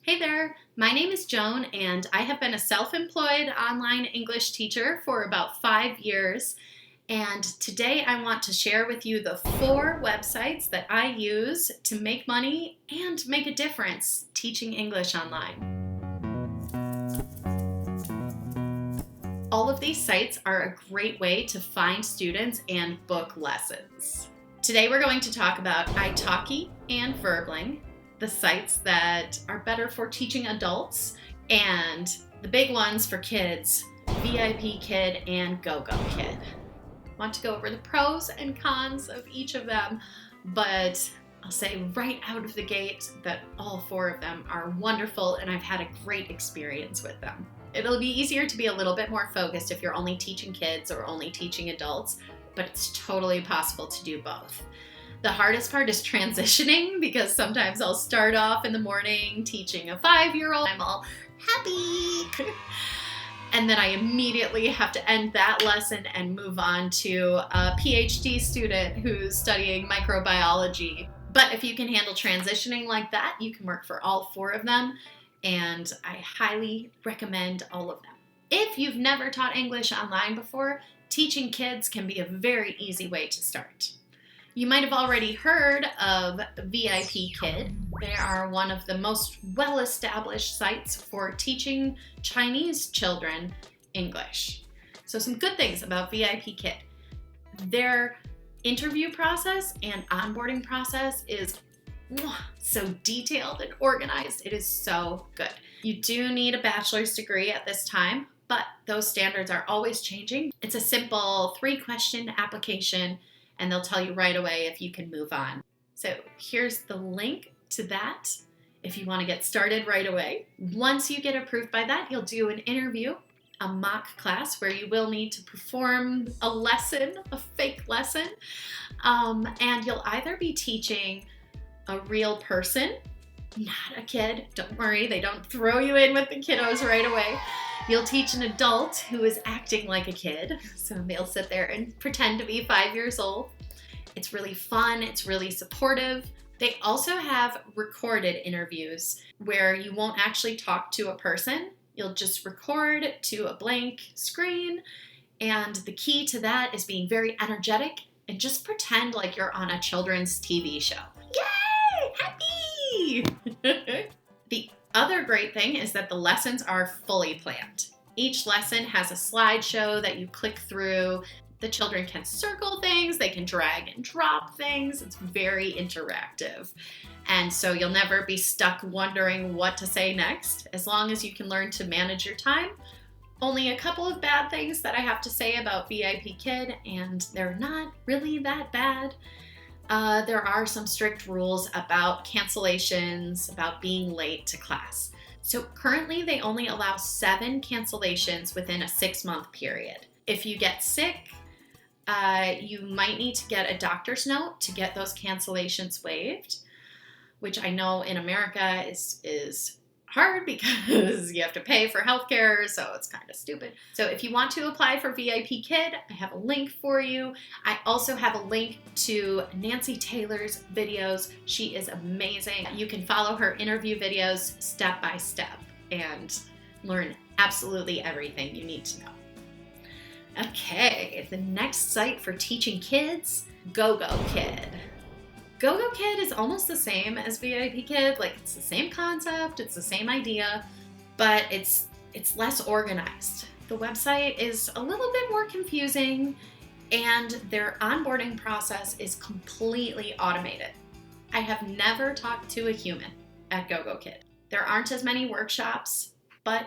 Hey there, my name is Joan and I have been a self-employed online English teacher for about 5 years. And today I want to share with you the 4 websites that I use to make money and make a difference teaching English online. All of these sites are a great way to find students and book lessons. Today we're going to talk about iTalki and Verbling, the sites that are better for teaching adults, and the big ones for kids, VIPkid and GogoKid. I want to go over the pros and cons of each of them, but I'll say right out of the gate that all 4 of them are wonderful and I've had a great experience with them. It'll be easier to be a little bit more focused if you're only teaching kids or only teaching adults, but it's totally possible to do both. The hardest part is transitioning, because sometimes I'll start off in the morning teaching a 5-year-old. I'm all happy. And then I immediately have to end that lesson and move on to a PhD student who's studying microbiology. But if you can handle transitioning like that, you can work for all 4 of them. And I highly recommend all of them. If you've never taught English online before, teaching kids can be a very easy way to start. You might have already heard of VIPkid. They are one of the most well-established sites for teaching Chinese children English. So some good things about VIPkid. Their interview process and onboarding process is so detailed and organized. It is so good. You do need a bachelor's degree at this time, but those standards are always changing. It's a simple 3-question application, and they'll tell you right away if you can move on. So here's the link to that if you want to get started right away. Once you get approved by that, you'll do an interview, a mock class where you will need to perform a lesson, a fake lesson, and you'll either be teaching a real person, not a kid. Don't worry, they don't throw you in with the kiddos right away. You'll teach an adult who is acting like a kid, so they'll sit there and pretend to be 5 years old. It's really fun, it's really supportive. They also have recorded interviews where you won't actually talk to a person. You'll just record to a blank screen, and the key to that is being very energetic and just pretend like you're on a children's TV show. Yay! Happy! The other great thing is that the lessons are fully planned. Each lesson has a slideshow that you click through. The children can circle things, they can drag and drop things. It's very interactive. And so you'll never be stuck wondering what to say next, as long as you can learn to manage your time. Only a couple of bad things that I have to say about VIPkid, and they're not really that bad. There are some strict rules about cancellations, about being late to class. So currently they only allow 7 cancellations within a 6-month period. If you get sick, you might need to get a doctor's note to get those cancellations waived, which I know in America is hard because you have to pay for healthcare, so it's kind of stupid. So if you want to apply for VIPkid, I have a link for you. I also have a link to Nancy Taylor's videos. She is amazing. You can follow her interview videos step by step and learn absolutely everything you need to know. Okay, the next site for teaching kids, GogoKid. GogoKid is almost the same as VIPkid, like it's the same concept, it's the same idea, but it's less organized. The website is a little bit more confusing, and their onboarding process is completely automated. I have never talked to a human at GogoKid. There aren't as many workshops, but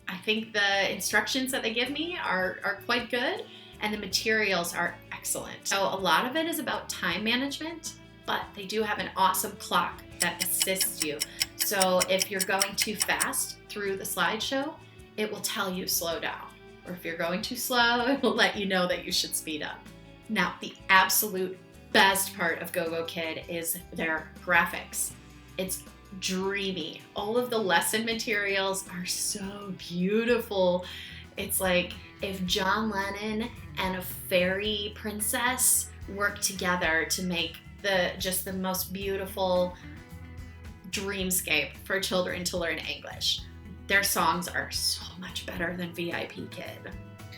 I think the instructions that they give me are quite good, and the materials are excellent. So a lot of it is about time management, but they do have an awesome clock that assists you. So if you're going too fast through the slideshow, it will tell you slow down. Or if you're going too slow, it will let you know that you should speed up. Now, the absolute best part of GogoKid is their graphics. It's dreamy. All of the lesson materials are so beautiful. It's like if John Lennon and a fairy princess worked together to make the most beautiful dreamscape for children to learn English. Their songs are so much better than VIPkid.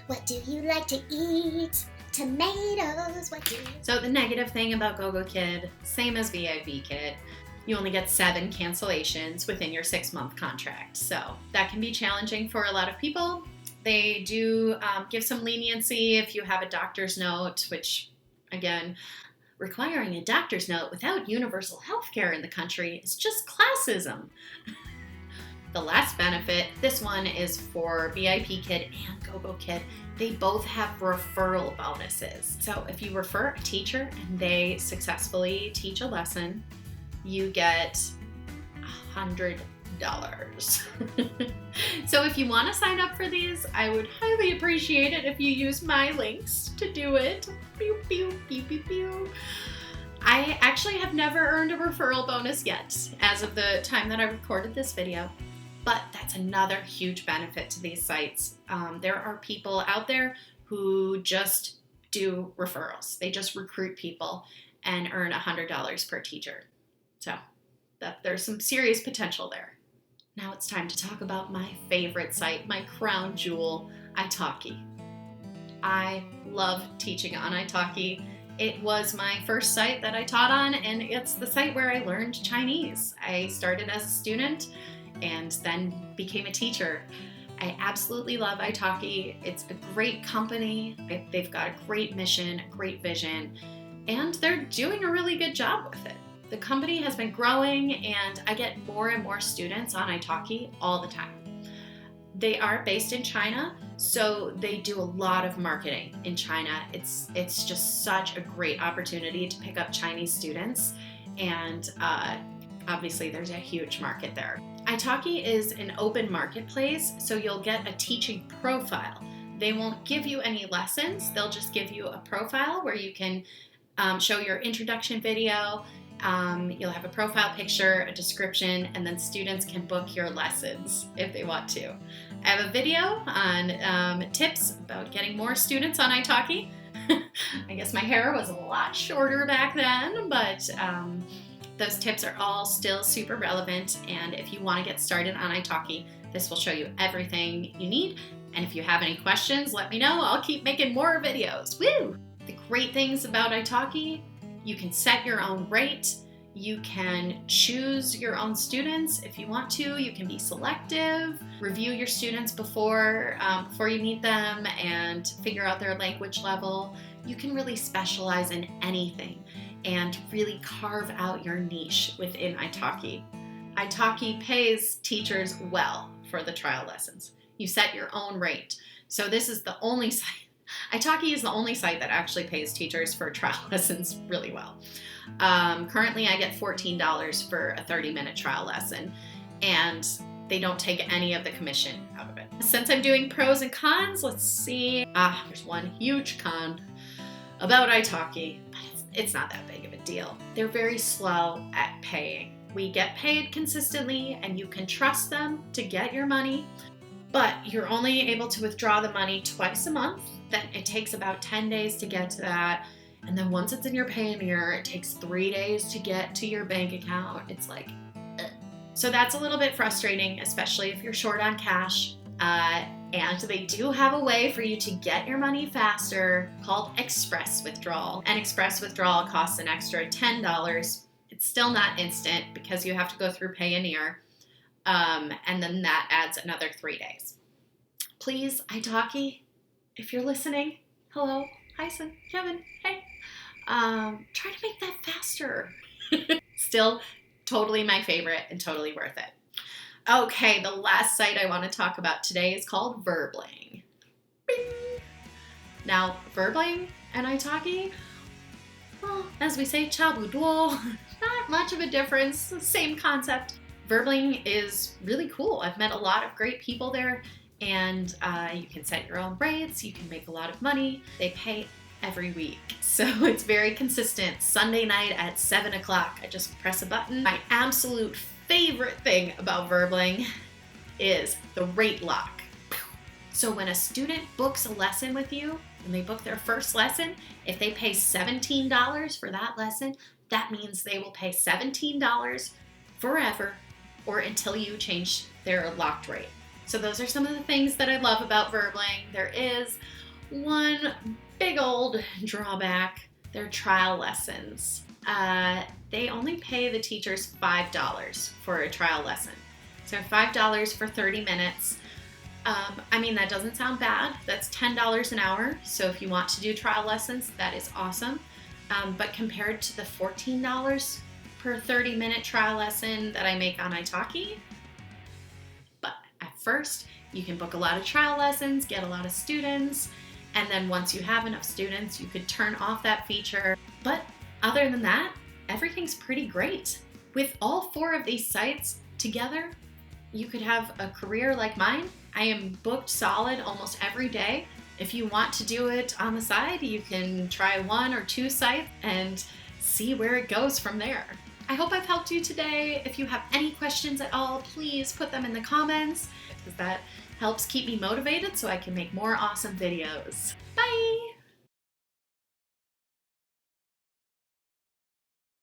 What do you like to eat? Tomatoes, what do you... So the negative thing about GogoKid, same as VIPkid, you only get 7 cancellations within your 6-month contract. So that can be challenging for a lot of people. They do give some leniency if you have a doctor's note, which, again, requiring a doctor's note without universal health care in the country is just classism. The last benefit, this one is for VIPkid and GogoKid. They both have referral bonuses. So if you refer a teacher and they successfully teach a lesson, you get $100. So if you want to sign up for these, I would highly appreciate it if you use my links to do it. Pew, pew, pew, pew, pew. I actually have never earned a referral bonus yet, as of the time that I recorded this video. But that's another huge benefit to these sites. There are people out there who just do referrals. They just recruit people and earn $100 per teacher. So there's some serious potential there. Now it's time to talk about my favorite site, my crown jewel, iTalki. I love teaching on iTalki. It was my first site that I taught on, and it's the site where I learned Chinese. I started as a student and then became a teacher. I absolutely love iTalki. It's a great company. They've got a great mission, a great vision, and they're doing a really good job with it. The company has been growing, and I get more and more students on iTalki all the time. They are based in China, so they do a lot of marketing in China. It's just such a great opportunity to pick up Chinese students, and obviously there's a huge market there. iTalki is an open marketplace, so you'll get a teaching profile. They won't give you any lessons, they'll just give you a profile where you can show your introduction video. You'll have a profile picture, a description, and then students can book your lessons if they want to. I have a video on tips about getting more students on iTalki. I guess my hair was a lot shorter back then, but those tips are all still super relevant, and if you want to get started on iTalki, this will show you everything you need. And if you have any questions, let me know. I'll keep making more videos. Woo! The great things about iTalki, you can set your own rate. You can choose your own students if you want to. You can be selective, review your students before you meet them and figure out their language level. You can really specialize in anything and really carve out your niche within iTalki. iTalki pays teachers well for the trial lessons. You set your own rate. So this is the only site, iTalki is the only site that actually pays teachers for trial lessons really well. Currently I get $14 for a 30-minute trial lesson, and they don't take any of the commission out of it. Since I'm doing pros and cons, let's see. There's one huge con about iTalki, but it's not that big of a deal. They're very slow at paying. We get paid consistently, and you can trust them to get your money, but you're only able to withdraw the money twice a month. Then it takes about 10 days to get to that. And then once it's in your Payoneer, it takes 3 days to get to your bank account. It's like, ugh. So that's a little bit frustrating, especially if you're short on cash. And they do have a way for you to get your money faster called Express Withdrawal. And Express Withdrawal costs an extra $10. It's still not instant because you have to go through Payoneer. And then that adds another 3 days. Please, iTalki, if you're listening, hello, Hyson, Kevin, hey, try to make that faster. Still totally my favorite and totally worth it. Okay, the last site I want to talk about today is called Verbling. Bing. Now, Verbling and iTalki, well, as we say, 差不多, not much of a difference, same concept. Verbling is really cool. I've met a lot of great people there, and you can set your own rates, you can make a lot of money. They pay every week, so it's very consistent. Sunday night at 7 o'clock, I just press a button. My absolute favorite thing about Verbling is the rate lock. So when a student books a lesson with you, and they book their first lesson, if they pay $17 for that lesson, that means they will pay $17 forever or until you change their locked rate. So those are some of the things that I love about Verbling. There is one big old drawback: their trial lessons. They only pay the teachers $5 for a trial lesson. So $5 for 30 minutes. I mean, that doesn't sound bad. That's $10 an hour. So if you want to do trial lessons, that is awesome. But compared to the $14 per 30-minute trial lesson that I make on iTalki, but at first you can book a lot of trial lessons, get a lot of students, and then once you have enough students, you could turn off that feature. But other than that, everything's pretty great. With all 4 of these sites together, you could have a career like mine. I am booked solid almost every day. If you want to do it on the side, you can try 1 or 2 sites and see where it goes from there. I hope I've helped you today. If you have any questions at all, please put them in the comments, because that helps keep me motivated so I can make more awesome videos. Bye!